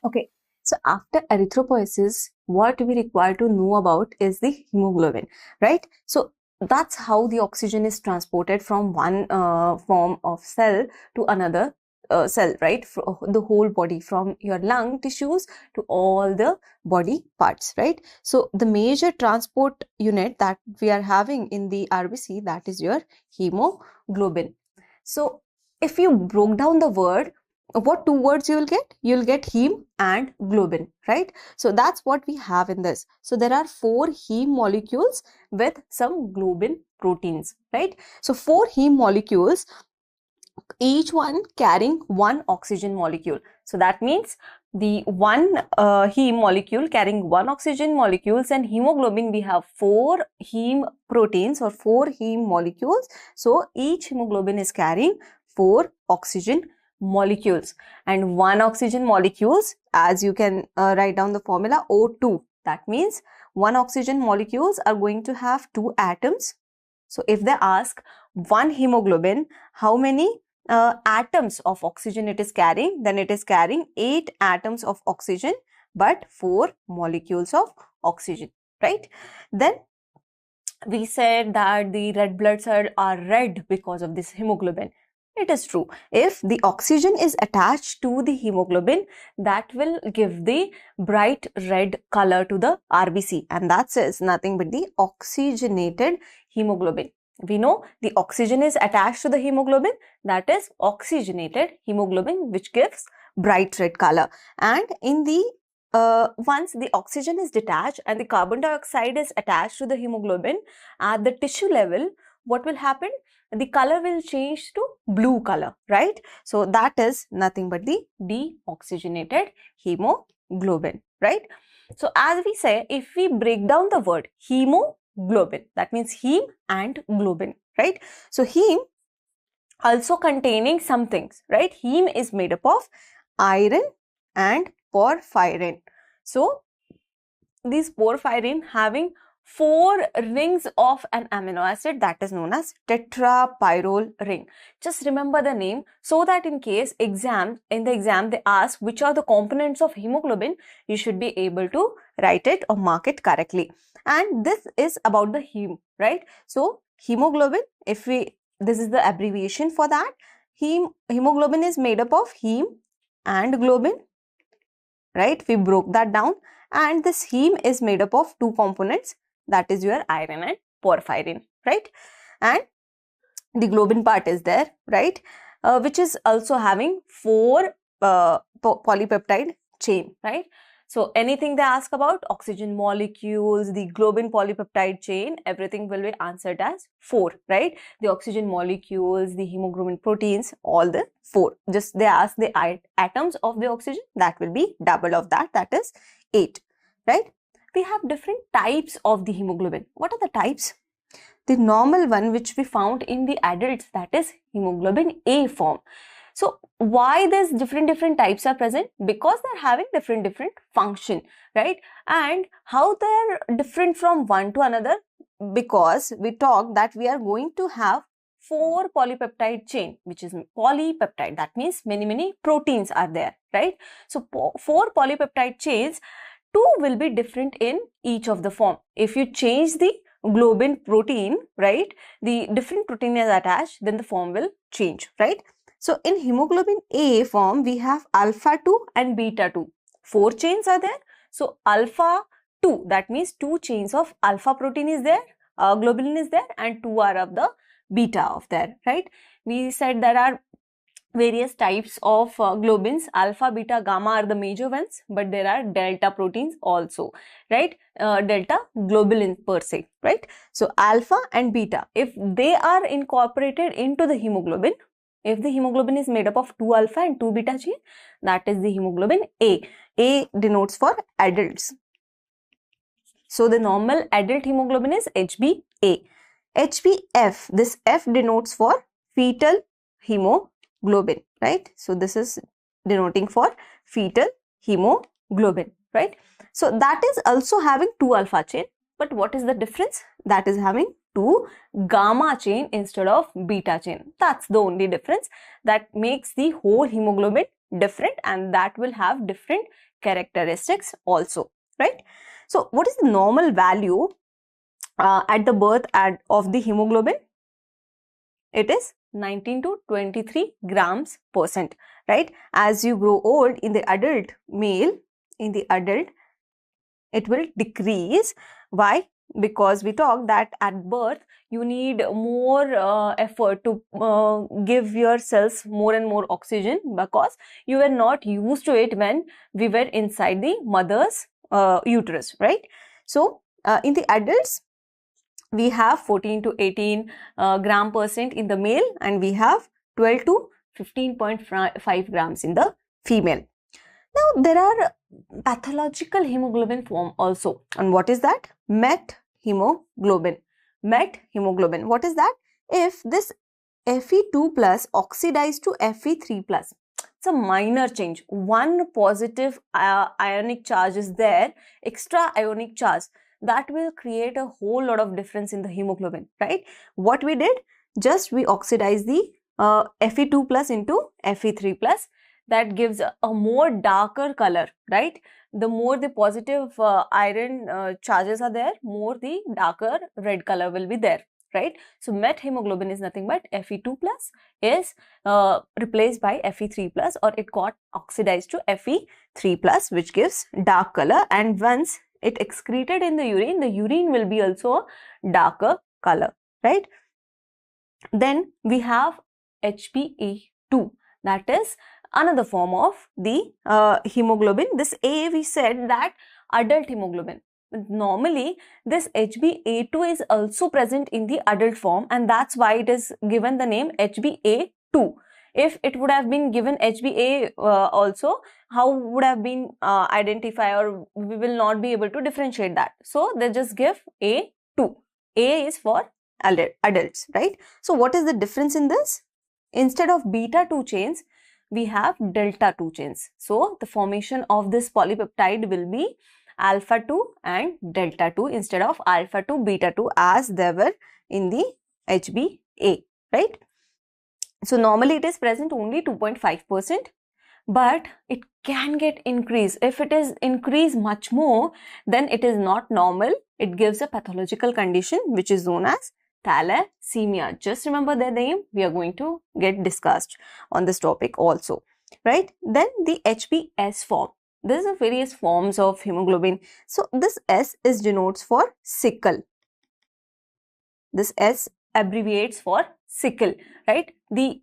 Okay, so after erythropoiesis, what we require to know about is the hemoglobin, right? So that's how the oxygen is transported from one form of cell to another cell, right? For the whole body, from your lung tissues to all the body parts, right? So the major transport unit that we are having in the RBC, that is your hemoglobin. So if you broke down the word, what two words you will get? You'll get heme and globin, right? So that's what we have in this. So there are 4 heme molecules with some globin proteins, right? So 4 heme molecules, each one carrying one oxygen molecule. So that means the one heme molecule carrying one oxygen molecules, and hemoglobin we have 4 heme proteins or 4 heme molecules. So each hemoglobin is carrying 4 oxygen molecules, and one oxygen molecules, as you can write down the formula O2. That means one oxygen molecules are going to have 2 atoms. So if they ask one hemoglobin, how many atoms of oxygen it is carrying, then it is carrying 8 atoms of oxygen but 4 molecules of oxygen, right? Then we said that the red blood cells are red because of this hemoglobin. It is true. If the oxygen is attached to the hemoglobin, that will give the bright red color to the RBC, and that is nothing but the oxygenated hemoglobin. We know the oxygen is attached to the hemoglobin, that is oxygenated hemoglobin, which gives bright red color. And in the once the oxygen is detached and the carbon dioxide is attached to the hemoglobin at the tissue level, what will happen? The color will change to blue color, right? So that is nothing but the deoxygenated hemoglobin, right? So as we say, if we break down the word hemoglobin, that means heme and globin, right? So heme also containing some things, right? Heme is made up of iron and porphyrin. So these porphyrin having 4 rings of an amino acid that is known as tetrapyrrole ring. Just remember the name so that in case in the exam they ask which are the components of hemoglobin, you should be able to write it or mark it correctly. And this is about the heme, right? So hemoglobin, this is the abbreviation for that. Hemoglobin is made up of heme and globin, right? We broke that down, and this heme is made up of 2 components, that is your iron and porphyrin, right? And the globin part is there, right? Which is also having 4 polypeptide chain, right? So anything they ask about oxygen molecules, the globin polypeptide chain, everything will be answered as 4, right? The oxygen molecules, the hemoglobin proteins, all the 4. Just they ask the atoms of the oxygen, that will be double of that, that is 8, right? We have different types of the hemoglobin. What are the types? The normal one which we found in the adults, that is hemoglobin A form. So why these different types are present? Because they're having different function, right? And how they're different from one to another? Because we talked that we are going to have 4 polypeptide chain, which is polypeptide. That means many proteins are there, right? So 4 polypeptide chains, 2 will be different in each of the form. If you change the globin protein, right, the different protein is attached, then the form will change, right? So in hemoglobin A form, we have alpha 2 and beta 2. 4 chains are there. So alpha 2, that means 2 chains of alpha protein is there, globulin is there, and 2 are of the beta of there, right? We said there are various types of globins. Alpha, beta, gamma are the major ones, but there are delta proteins also, right? Delta globulin per se, right? So alpha and beta, if they are incorporated into the hemoglobin, if the hemoglobin is made up of 2 alpha and 2 beta chain, that is the hemoglobin A. A denotes for adults. So the normal adult hemoglobin is HbA. HbF, this F denotes for fetal hemoglobin, right? So this is denoting for fetal hemoglobin, right? So that is also having 2 alpha chain, but what is the difference? That is having 2 gamma chain instead of beta chain. That's the only difference that makes the whole hemoglobin different, and that will have different characteristics also, right? So what is the normal value at the birth of the hemoglobin? It is 19 to 23 grams percent, right? As you grow old in the adult male, in the adult, it will decrease. Why? Because we talk that at birth you need more effort to give your cells more and more oxygen, because you were not used to it when we were inside the mother's uterus, right? So in the adults we have 14 to 18 gram percent in the male, and we have 12 to 15.5 grams in the female. Now there are pathological hemoglobin form also, and what is that? Met hemoglobin. Met hemoglobin. What is that? If this Fe2 plus oxidized to Fe3 plus, it's a minor change. One positive ionic charge is there, extra ionic charge, that will create a whole lot of difference in the hemoglobin, right? What we did, just we oxidize the Fe2 plus into Fe3 plus. That gives a more darker color, right? The more the positive iron charges are there, more the darker red color will be there, right? So met hemoglobin is nothing but Fe2 plus is replaced by Fe3 plus, or it got oxidized to Fe3 plus, which gives dark color, and once it excreted in the urine will be also darker color, right? Then we have HbA2, that is another form of the hemoglobin. This A, we said that adult hemoglobin. Normally this HbA2 is also present in the adult form, and that's why it is given the name HbA2. If it would have been given HbA also, how would have been identified, or we will not be able to differentiate that. So they just give A2. A is for adults, right? So what is the difference in this? Instead of beta 2 chains, we have delta 2 chains. So the formation of this polypeptide will be alpha 2 and delta 2 instead of alpha 2 beta 2 as they were in the HbA, right? So normally it is present only 2.5%, but it can get increased. If it is increased much more, then it is not normal. It gives a pathological condition which is known as thalassemia. Just remember their name. We are going to get discussed on this topic also, right? Then the HbS form. There are various forms of hemoglobin. So this S is denotes for sickle. This S abbreviates for sickle, right? The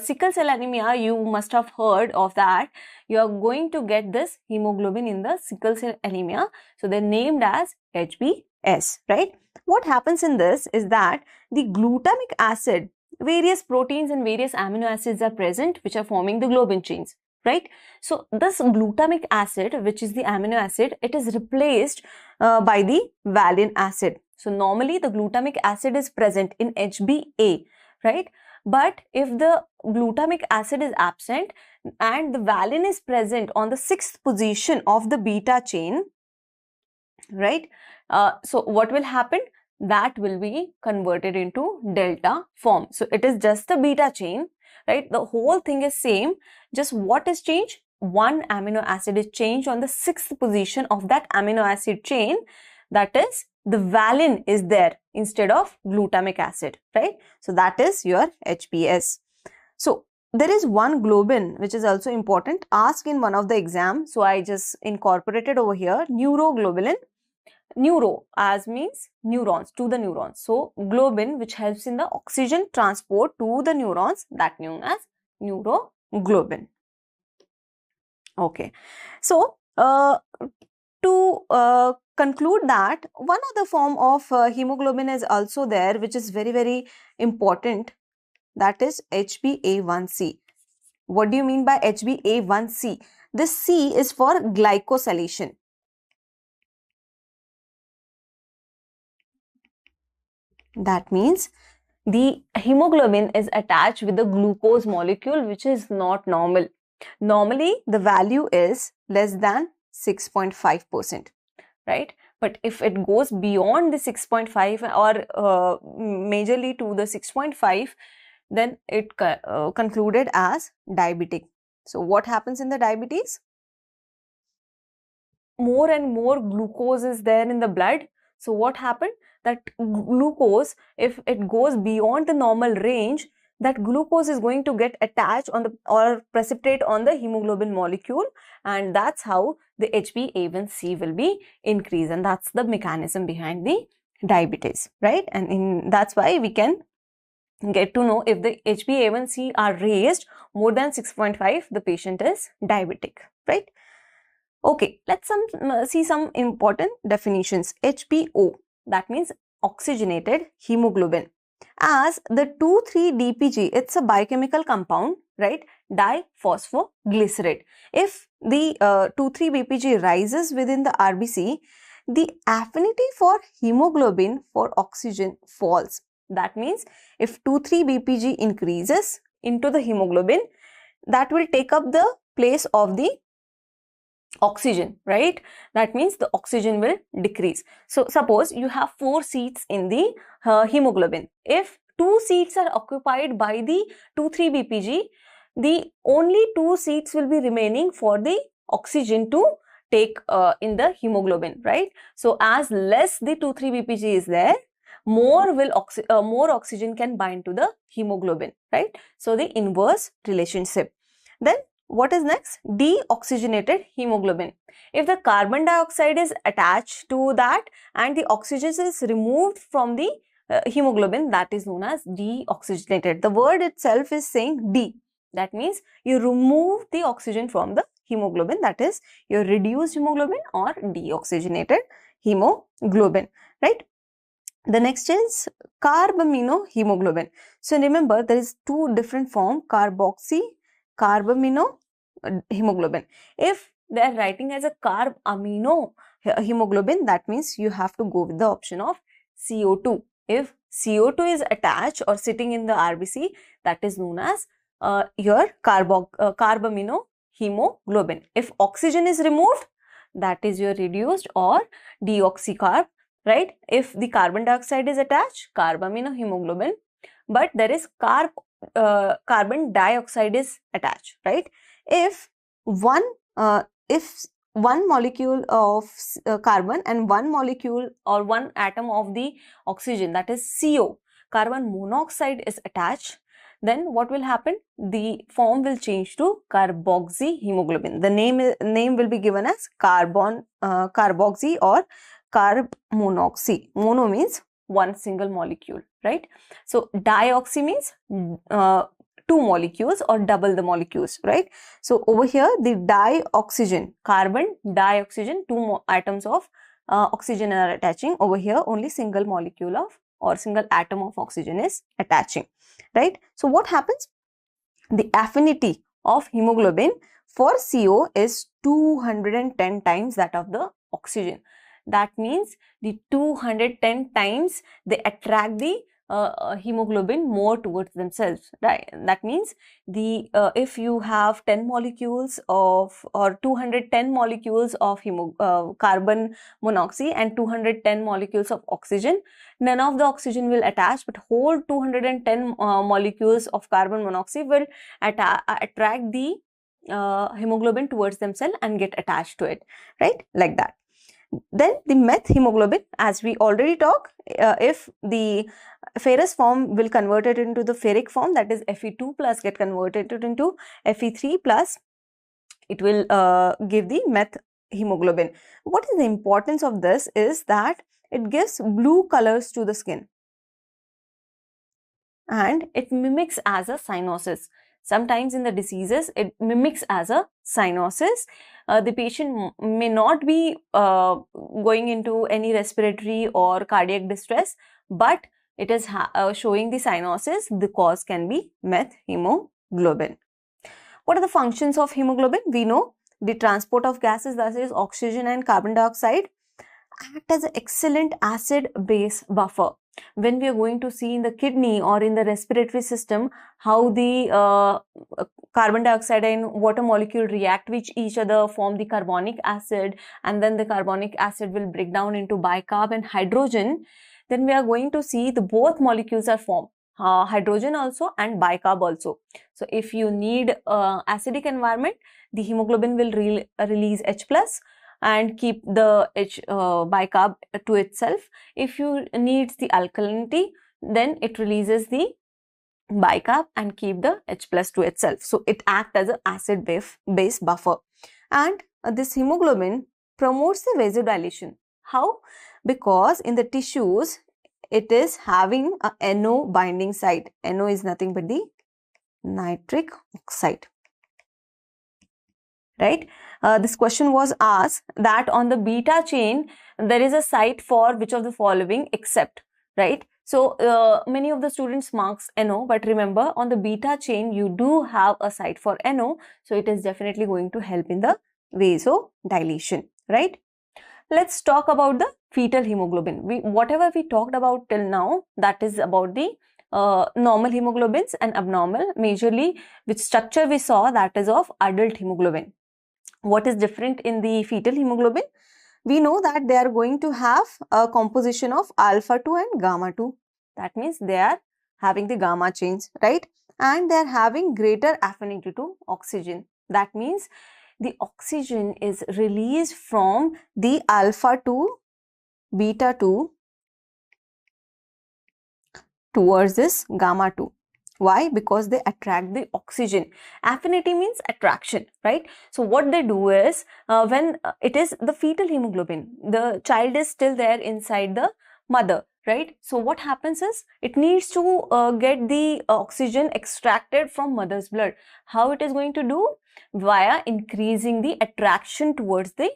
sickle cell anemia, you must have heard of that. You are going to get this hemoglobin in the sickle cell anemia. So they're named as HbS, right? What happens in this is that the glutamic acid, various proteins and various amino acids are present which are forming the globin chains, right? So this glutamic acid, which is the amino acid, it is replaced by the valine acid. So normally the glutamic acid is present in HbA, right? But if the glutamic acid is absent and the valine is present on the 6th position of the beta chain, right? So what will happen? That will be converted into delta form. So it is just the beta chain, right? The whole thing is same. Just what is changed? One amino acid is changed on the 6th position of that amino acid chain. That is, the valine is there instead of glutamic acid, right? So that is your HbS. So there is one globin which is also important, asked in one of the exams. So I just incorporated over here, neuroglobulin. Neuro as means neurons, to the neurons. So globin, which helps in the oxygen transport to the neurons, that known as neuroglobin. Okay. So to conclude that, one other form of hemoglobin is also there, which is very, very important. That is HbA1c. What do you mean by HbA1c? This C is for glycosylation. That means the hemoglobin is attached with the glucose molecule, which is not normal. Normally, the value is less than 6.5%, right? But if it goes beyond the 6.5 or majorly to the 6.5, then it concluded as diabetic. So what happens in the diabetes? More and more glucose is there in the blood. So what happened? That glucose, if it goes beyond the normal range, that glucose is going to get attached on the or precipitate on the hemoglobin molecule, and that's how the HbA1c will be increased, and that's the mechanism behind the diabetes, right? And that's why we can get to know if the HbA1c are raised more than 6.5, the patient is diabetic, right? Okay, let's see some important definitions. HbO, that means oxygenated hemoglobin. As the 2,3-DPG, it's a biochemical compound, right? Diphosphoglycerate. If the 2,3-BPG rises within the RBC, the affinity for hemoglobin for oxygen falls. That means if 2,3-BPG increases into the hemoglobin, that will take up the place of the oxygen, right? That means the oxygen will decrease. So suppose you have 4 seats in the hemoglobin. If 2 seats are occupied by the 2,3-BPG, the only 2 seats will be remaining for the oxygen to take in the hemoglobin, right? So as less the 2,3-BPG is there, more oxygen can bind to the hemoglobin, right? So the inverse relationship. Then what is next? Deoxygenated hemoglobin. If the carbon dioxide is attached to that and the oxygen is removed from the hemoglobin, that is known as deoxygenated. The word itself is saying D. That means you remove the oxygen from the hemoglobin, that is your reduced hemoglobin or deoxygenated hemoglobin, right? The next is carbaminohemoglobin. So remember, there is 2 different forms, carbamino hemoglobin. If they are writing as a carbamino hemoglobin, that means you have to go with the option of CO2. If CO2 is attached or sitting in the RBC, that is known as your carbamino hemoglobin. If oxygen is removed, that is your reduced or deoxycarb, right? If the carbon dioxide is attached, carbaminohemoglobin, but there is carbon dioxide is attached, right? If one molecule of carbon and one molecule or one atom of the oxygen, that is CO, carbon monoxide is attached, then what will happen? The form will change to carboxyhemoglobin. The name will be given as carboxy or carbomonoxy. Mono means one single molecule, right? So dioxy means 2 molecules or double the molecules, right? So over here the dioxygen, carbon dioxygen, 2 atoms of oxygen are attaching. Over here only single molecule of or single atom of oxygen is attaching, right? So what happens? The affinity of hemoglobin for CO is 210 times that of the oxygen. That means the 210 times they attract the hemoglobin more towards themselves, right? That means the if you have 10 molecules of or 210 molecules of carbon monoxide and 210 molecules of oxygen, none of the oxygen will attach, but whole 210 molecules of carbon monoxide will attract the hemoglobin towards themselves and get attached to it, right? Like that. Then the methemoglobin, as we already talked, if the ferrous form will convert it into the ferric form, that is Fe2 plus get converted into Fe3 plus, it will give the methemoglobin. What is the importance of this is that it gives blue colors to the skin and it mimics as a cyanosis. Sometimes in the diseases, it mimics as a cyanosis. The patient may not be going into any respiratory or cardiac distress, but it is showing the cyanosis. The cause can be methemoglobin. What are the functions of hemoglobin? We know the transport of gases, that is oxygen and carbon dioxide, act as an excellent acid-base buffer. When we are going to see in the kidney or in the respiratory system how the carbon dioxide and water molecule react with each other, form the carbonic acid, and then the carbonic acid will break down into bicarb and hydrogen, then we are going to see the both molecules are formed. hydrogen also and bicarb also. So if you need acidic environment, the hemoglobin will release H plus and keep the H bicarb to itself. If you need the alkalinity, then it releases the bicarb and keep the H plus to itself. So it acts as an acid base buffer. And this hemoglobin promotes the vasodilation. How? Because in the tissues, it is having a NO binding site. NO is nothing but the nitric oxide. Right? This question was asked that on the beta chain, there is a site for which of the following except, right? So many of the students marks NO, but remember on the beta chain, you do have a site for NO. So it is definitely going to help in the vasodilation, right? Let's talk about the fetal hemoglobin. Whatever we talked about till now, that is about the normal hemoglobins and abnormal. Majorly, which structure we saw, that is of adult hemoglobin. What is different in the fetal hemoglobin? We know that they are going to have a composition of alpha 2 and gamma 2. That means they are having the gamma chains, right? And they are having greater affinity to oxygen. That means the oxygen is released from the alpha 2, beta 2 towards this gamma 2. Why? Because they attract the oxygen. Affinity means attraction, right? So what they do is, when it is the fetal hemoglobin, the child is still there inside the mother, right? So what happens is, it needs to get the oxygen extracted from mother's blood. How it is going to do? Via increasing the attraction towards the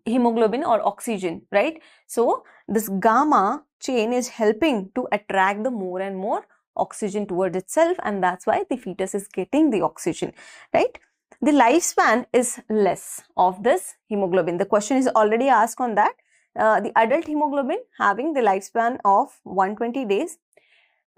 hemoglobin or oxygen, right? So this gamma chain is helping to attract the more and more oxygen towards itself, and that's why the fetus is getting the oxygen, right? The lifespan is less of this hemoglobin. The question is already asked on that. The adult hemoglobin having the lifespan of 120 days.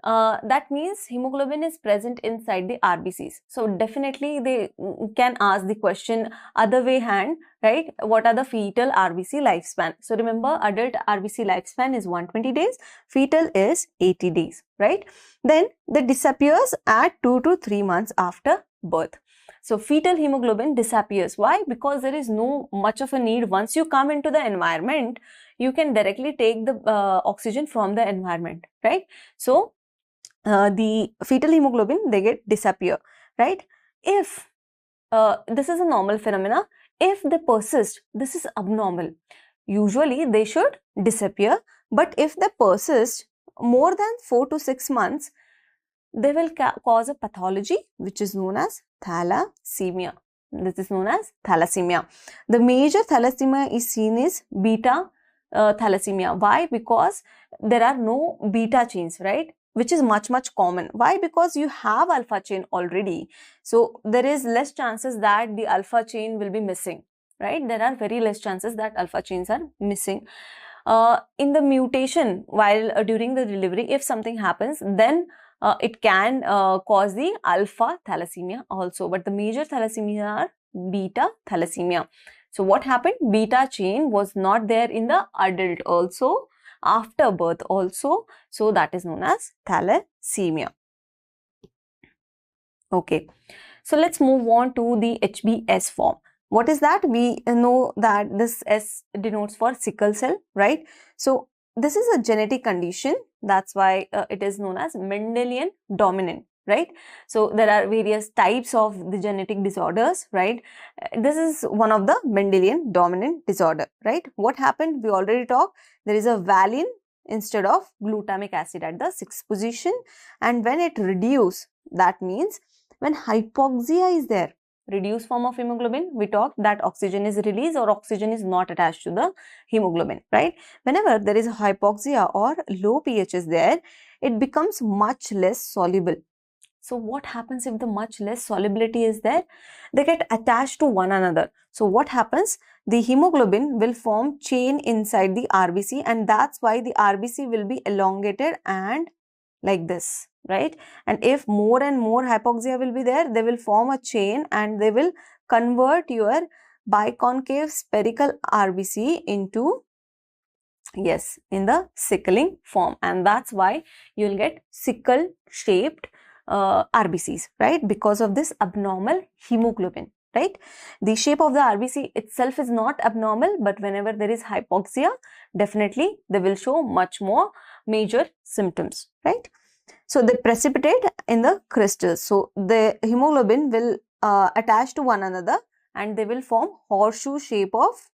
That means hemoglobin is present inside the RBCs. So definitely they can ask the question other way hand, right? What are the fetal RBC lifespan? So remember, adult RBC lifespan is 120 days, fetal is 80 days, right? Then they disappears at 2 to 3 months after birth. So fetal hemoglobin disappears. Why? Because there is no much of a need. Once you come into the environment, you can directly take the oxygen from the environment, right? So the fetal hemoglobin, they get disappear, right? If this is a normal phenomena, if they persist, this is abnormal. Usually they should disappear, but if they persist more than 4 to 6 months, they will cause a pathology which is known as thalassemia. This is known as thalassemia. The major thalassemia is seen is beta thalassemia. Why? Because there are no beta chains, right? Which is much common. Why? Because you have alpha chain already. So there is less chances that the alpha chain will be missing, right? There are very less chances that alpha chains are missing. In the mutation, while during the delivery, if something happens, then it can cause the alpha thalassemia also. But the major thalassemia are beta thalassemia. So what happened? Beta chain was not there in the adult also, after birth also. So that is known as thalassemia. Okay. So let's move on to the HbS form. What is that? We know that this S denotes for sickle cell, right? So this is a genetic condition. That's why it is known as Mendelian dominant, right? So there are various types of the genetic disorders, right? This is one of the Mendelian dominant disorder, right? What happened? We already talked. There is a valine instead of glutamic acid at the 6th position, and when it reduces, that means when hypoxia is there, reduced form of hemoglobin, we talked that oxygen is released or oxygen is not attached to the hemoglobin, right? Whenever there is a hypoxia or low pH is there, it becomes much less soluble. So what happens if the much less solubility is there? They get attached to one another. So what happens? The hemoglobin will form chain inside the RBC, and that's why the RBC will be elongated and like this, right? And if more and more hypoxia will be there, they will form a chain and they will convert your biconcave spherical RBC into Yes, in the sickling form, and that's why you'll get sickle shaped RBCs, right? Because of this abnormal hemoglobin, right? The shape of the RBC itself is not abnormal, but whenever there is hypoxia, definitely they will show much more major symptoms, right? So they precipitate in the crystals. So the hemoglobin will attach to one another and they will form horseshoe shape of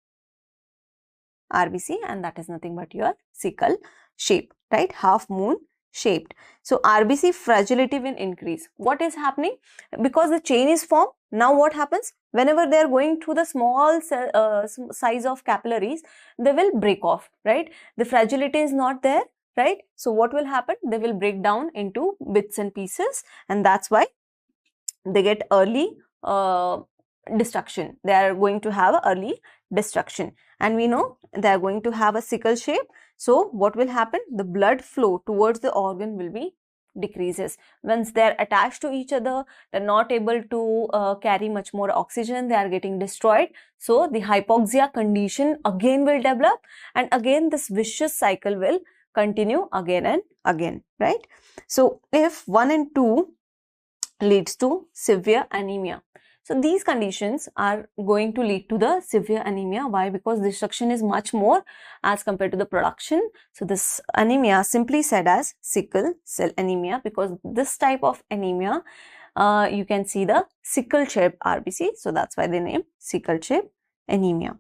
RBC, and that is nothing but your sickle shape, right? Half moon shaped. So RBC fragility will increase. What is happening? Because the chain is formed, now what happens? Whenever they are going through the small size of capillaries, they will break off, right? The fragility is not there, right? So what will happen? They will break down into bits and pieces, and that's why they get early destruction. They are going to have early destruction, and we know they are going to have a sickle shape. So what will happen? The blood flow towards the organ will be decreases. Once they are attached to each other, they're not able to carry much more oxygen, they are getting destroyed. So the hypoxia condition again will develop, and again this vicious cycle will continue again and again, right? So if 1 and 2 leads to severe anemia. So these conditions are going to lead to the severe anemia. Why? Because destruction is much more as compared to the production. So this anemia simply said as sickle cell anemia, because this type of anemia, you can see the sickle shaped RBC. So that's why they name sickle shaped anemia.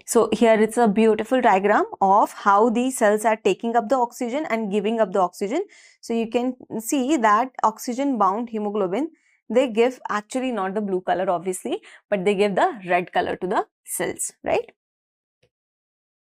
So here it's a beautiful diagram of how these cells are taking up the oxygen and giving up the oxygen. So you can see that oxygen bound hemoglobin, they give actually not the blue color obviously, but they give the red color to the cells, right?